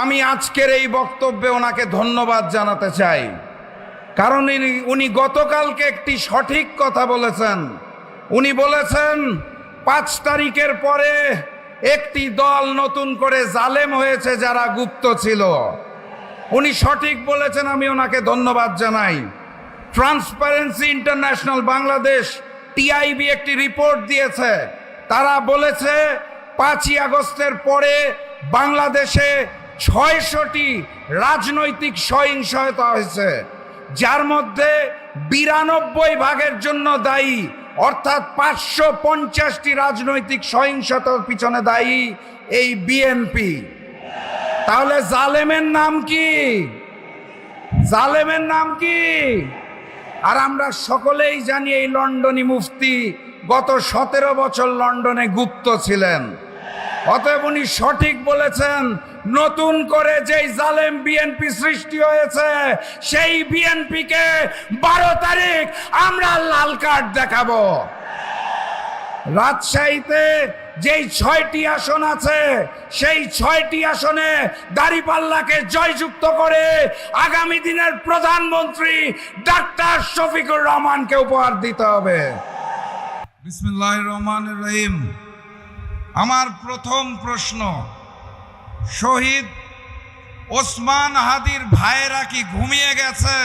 আমি আজকের এই বক্তব্যে ওনাকে ধন্যবাদ জানাতে চাই, কারণ উনি গতকালকে একটি সঠিক কথা বলেছেন। উনি বলেছেন 5 তারিখের পরে একটি দল নতুন করে জালেম হয়েছে যারা গুপ্ত ছিল। উনি সঠিক বলেছেন, আমি ওনাকে ধন্যবাদ জানাই। ট্রান্সপারেন্সি ইন্টারন্যাশনাল বাংলাদেশ টিআইবি একটি রিপোর্ট দিয়েছে। তারা বলেছে 5ই আগস্টের পরে বাংলাদেশে 600টি রাজনৈতিক সহিংসতা হয়েছে, যার মধ্যে 92% জন্য দায়ী, অর্থাৎ 550টি রাজনৈতিক সহিংসতার পিছনে দায়ী এই বিএনপি। তাহলে জালেমের নাম কি? জালেমের নাম কি? আর আমরা সকলেই জানি এই লন্ডনী মুফতি গত 17 বছর লন্ডনে গুপ্ত ছিলেন। অতএব উনি সঠিক বলেছেন, নতুন করে যেই জালেম বিএনপি সৃষ্টি হয়েছে সেই বিএনপিকে 12 তারিখ আমরা লাল কার্ড দেখাবো। রাজশাহীতে যেই 6টি আসন আছে সেই 6টি আসনে দাঁড়িপাল্লাকে জয়যুক্ত করে আগামী দিনের প্রধানমন্ত্রী ডাক্তার শফিকুর রহমানকে উপহার দিতে হবে। বিসমিল্লাহির রহমানির রহিম। আমার প্রথম প্রশ্ন, শহীদ ওসমান হাদির ভাইয়েরা কি ঘুমিয়ে গেছে?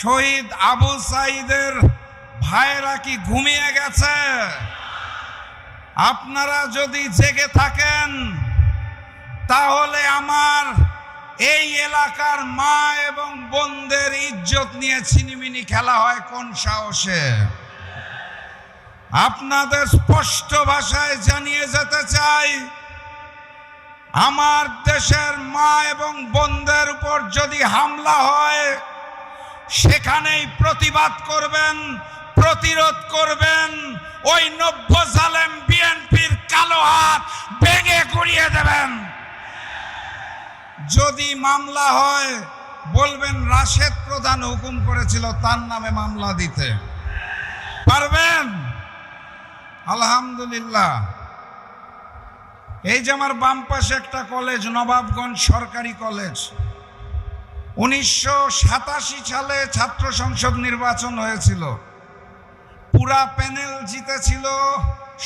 শহীদ আবু সাঈদের ভাইয়েরা কি ঘুমিয়ে গেছে? আপনারা যদি জেগে থাকেন তাহলে আমার এই এলাকার মা এবং বোনদের ইজ্জত নিয়ে ছিনিমিনি খেলা হয় কোন সাহসে? আপনাদের স্পষ্ট ভাষায় জানিয়ে যেতে চাই, আমার দেশের মা এবং বোনদের উপর যদি হামলা হয় সেখানেই প্রতিবাদ করবেন, প্রতিরোধ করবেন। ওই নব্য জালেম বিএনপির কালো হাত ভেঙে গুড়িয়ে দেবেন। যদি মামলা হয় বলবেন রাশেদ প্রধান হুকুম করেছিল তার নামে মামলা দিতে পারবেন? আলহামদুলিল্লাহ। এই যে আমার বাম পাশে একটা কলেজ, নবাবগঞ্জ সরকারি কলেজ, 1987 সালে ছাত্র সংসদ নির্বাচন হয়েছিল। পুরা প্যানেল জিতেছিল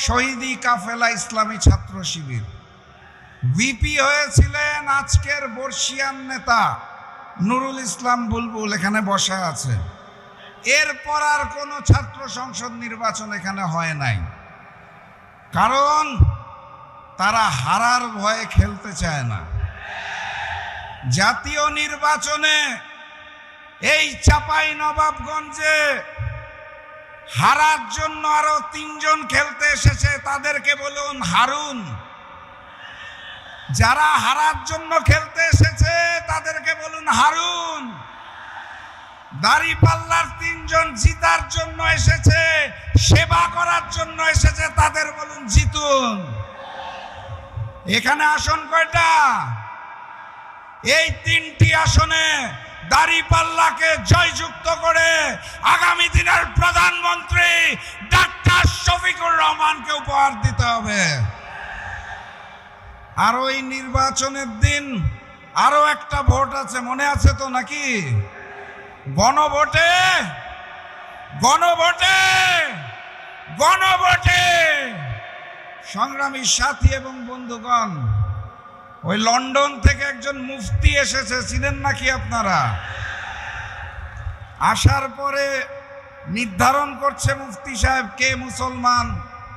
শহীদি কাফেলা ইসলামী ছাত্র শিবির। ভিপি হয়েছিলেন আজকের বর্ষিয়ান নেতা নুরুল ইসলাম বুলবুল, এখানে বসা আছে। এরপর আর কোনো ছাত্র সংসদ নির্বাচন এখানে হয় নাই, কারণ তারা হারার ভয়ে খেলতে চায় না। জাতীয় নির্বাচনে এই চাপাই নবাবগঞ্জে হারার জন্য আরো 3 জন খেলতে এসেছে, তাদেরকে বলুন হারুন। যারা হারার জন্য খেলতে এসেছে তাদেরকে বলুন হারুন। দাঁড়িপাল্লার 3 জন জিতার জন্য এসেছে, সেবা করার জন্য এসেছে, তাদের বলুন জিতুন। এখানে আসন কয়টা? এই 3টি আসনে দাঁড়িপাল্লাকে জয়যুক্ত করে আগামী দিনের প্রধানমন্ত্রী ডাক্তার শফিকুর রহমানকে উপহার দিতে হবে। আর ওই নির্বাচনের দিন আরো একটা ভোট আছে, মনে আছে তো নাকি? গণভোটে গণভোটে গণভোটে সংগ্রামী সাথী এবং বন্ধুগণ, ওই লন্ডন থেকে একজন মুফতি এসেছে, চিনেন নাকি আপনারা? আসার পরে নির্ধারণ করছে মুফতি সাহেব কে মুসলমান,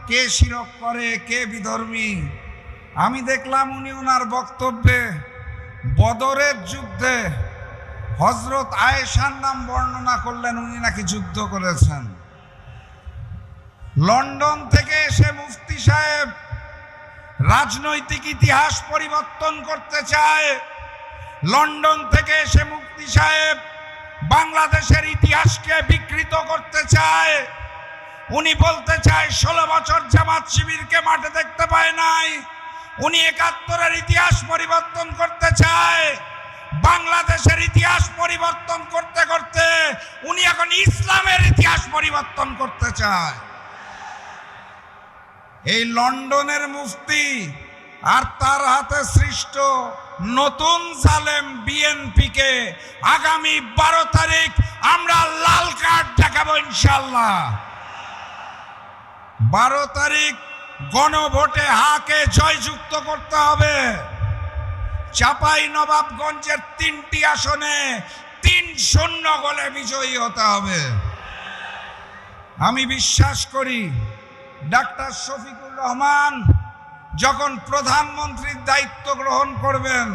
কে শিরক করে, কে বিধর্মী। আমি দেখলাম উনি ওনার বক্তব্যে বদরের যুদ্ধে হযরত আয়েশার নাম বর্ণনা করলেন, উনি নাকি যুদ্ধ করেছেন। লন্ডন থেকে এসে মুফতি সাহেব রাজনৈতিক ইতিহাস পরিবর্তন করতে চায়। লন্ডন থেকে এসে মুফতি সাহেব বাংলাদেশের ইতিহাসকে বিকৃত করতে চায়। উনি বলতে চায় 16 বছর জামাত শিবিরকে মাঠে দেখতে পায় নাই। উনি 71-এর ইতিহাস পরিবর্তন করতে চায়। বাংলাদেশের ইতিহাস পরিবর্তন করতে করতে উনি এখন ইসলামের ইতিহাস পরিবর্তন করতে চায়। এই লন্ডনের মুফতি আর তার হাতে সৃষ্ট নতুন জালেম বিএনপিকে আগামী 12 তারিখ আমরা লাল কার্ড দেখাবো ইনশাআল্লাহ। 12 তারিখ গণভোটে হাকে জয়যুক্ত করতে হবে। চাঁপাইনবাবগঞ্জের 3টি আসনে 3-0 গোলে বিজয়ী হতে হবে। আমি বিশ্বাস করি ডাক্তার শফিকুর রহমান যখন প্রধানমন্ত্রীর দায়িত্ব গ্রহণ করবেন,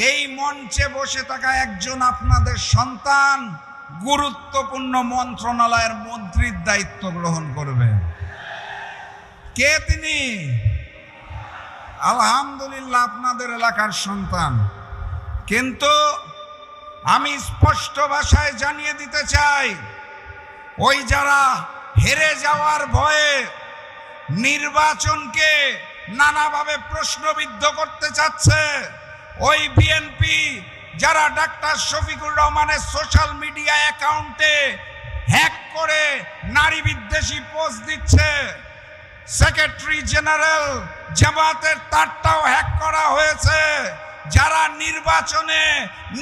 এই মঞ্চে বসে থাকা একজন আপনাদের সন্তান গুরুত্বপূর্ণ মন্ত্রণালয়ের মন্ত্রীর দায়িত্ব গ্রহণ করবে। কে তিনি? আলহামদুলিল্লাহ আপনাদের এলাকার সন্তান। কিন্তু আমি স্পষ্ট ভাষায় জানিয়ে দিতে চাই, ওই যারা হেরে যাওয়ার ভয়ে নির্বাচনকে নানাভাবে প্রশ্নবিদ্ধ করতে চাচ্ছে, ওই বিএনপি যারা ডাক্তার শফিকুর রহমানের সোশ্যাল মিডিয়া অ্যাকাউন্টে হ্যাক করে নারী বিদ্বেষী পোস্ট দিচ্ছে, সেক্রেটারি জেনারেল জামাতের তারটাও হ্যাক করা হয়েছে, যারা নির্বাচনে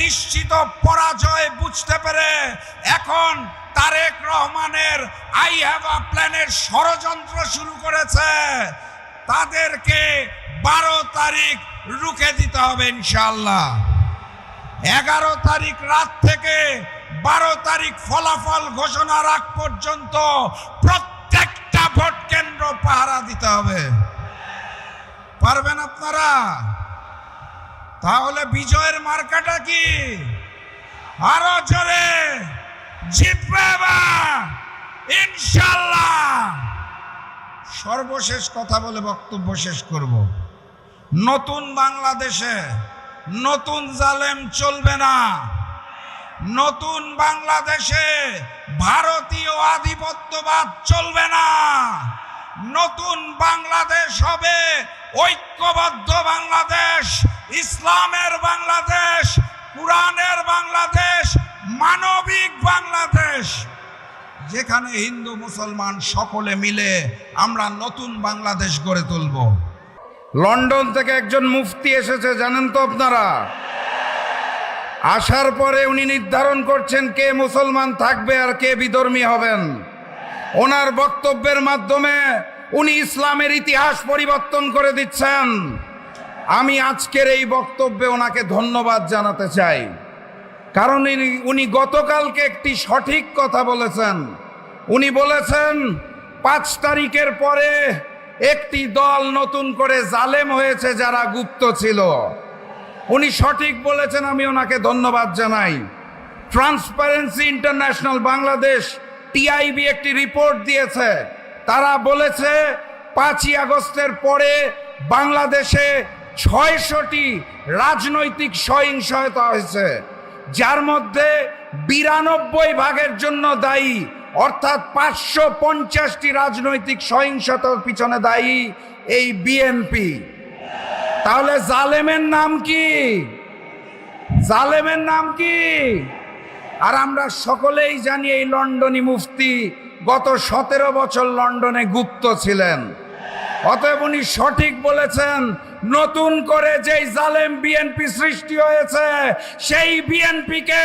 নিশ্চিত পরাজয় বুঝতে পেরে এখন তারেক রহমানের আই হ্যাভ আ প্ল্যানের ষড়যন্ত্র শুরু করেছে, তাদেরকে 12 তারিখ রুখে দিতে হবে ইনশাআল্লাহ। 11 তারিখ রাত থেকে 12 তারিখ ফলাফল ঘোষণার আগ পর্যন্ত প্রত্যেকটা ভোট কেন্দ্র পাহারা দিতে হবে। পারবেন আপনারা? তাহলে বিজয়ের মার্কাটা কি? আরো জোরে জিতবে ইনশাআল্লাহ। সর্বশেষ কথা বলে বক্তব্য শেষ করব। নতুন বাংলাদেশে নতুন জালেম চলবে না। নতুন বাংলাদেশে ভারতীয় আধিপত্যবাদ চলবে না। নতুন বাংলাদেশ হবে ঐক্যবদ্ধ বাংলাদেশ, ইসলামের বাংলাদেশ, কুরআনের বাংলাদেশ, মানবিক বাংলাদেশ, যেখানে হিন্দু মুসলমান সকলে মিলে আমরা নতুন বাংলাদেশ গড়ে তুলব। লন্ডন থেকে একজন মুফতি এসেছে, জানেন তো আপনারা? আসার পরে উনি নির্ধারণ করছেন কে মুসলমান থাকবে আর কে বিধর্মী হবেন। ওনার বক্তব্যের মাধ্যমে উনি ইসলামের ইতিহাস পরিবর্তন করে দিচ্ছেন। আমি আজকের এই বক্তব্যে ওনাকে ধন্যবাদ জানাতে চাই, কারণ উনি গতকালকে একটি সঠিক কথা বলেছেন। উনি বলেছেন 5 তারিখের পরে একটি দল নতুন করে জালেম হয়েছে যারা গুপ্ত ছিল। উনি সঠিক বলেছেন, আমি ওনাকে ধন্যবাদ জানাই। ট্রান্সপারেন্সি ইন্টারন্যাশনাল বাংলাদেশ টিআইবি একটি রিপোর্ট দিয়েছে। তারা বলেছে 5ই আগস্টের পরে বাংলাদেশে 600টি রাজনৈতিক সহিংসতা হয়েছে, যার মধ্যে 92% জন্য দায়ী, অর্থাৎ 550টি রাজনৈতিক সহিংসতার পিছনে দায়ী এই বিএনপি। তাহলে জালেমের নাম কি? জালেমের নাম কি? আর আমরা সকলেই জানি এই লন্ডনী মুফতি গত 17 বছর লন্ডনে গুপ্ত ছিলেন। অতএব উনি সঠিক বলেছেন, নতুন করে যেই জালেম বিএনপি সৃষ্টি হয়েছে সেই বিএনপিকে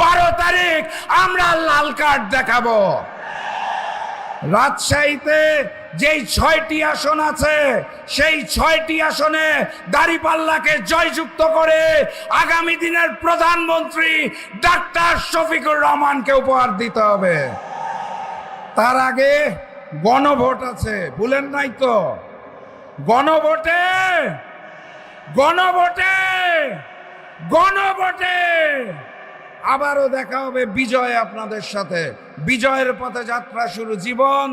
12 তারিখ আমরা লাল কার্ড দেখাবো। রাজশাহীতে যেই 6টি আসন আছে সেই 6টি আসনে দাঁড়িপাল্লাকে জয়যুক্ত করে আগামী দিনের প্রধানমন্ত্রী ডাক্তার শফিকুর রহমানকে উপহার দিতে হবে। তার আগে গণভোট আছে, ভুলেন নাই তো? গণভোটে গণভোটে গণভোটে আবারও দেখা হবে বিজয় আপনাদের সাথে। বিজয়ের পথে যাত্রা শুরু, জীবন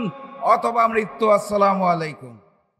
অথবা মৃত্যু। আসসালামু আলাইকুম।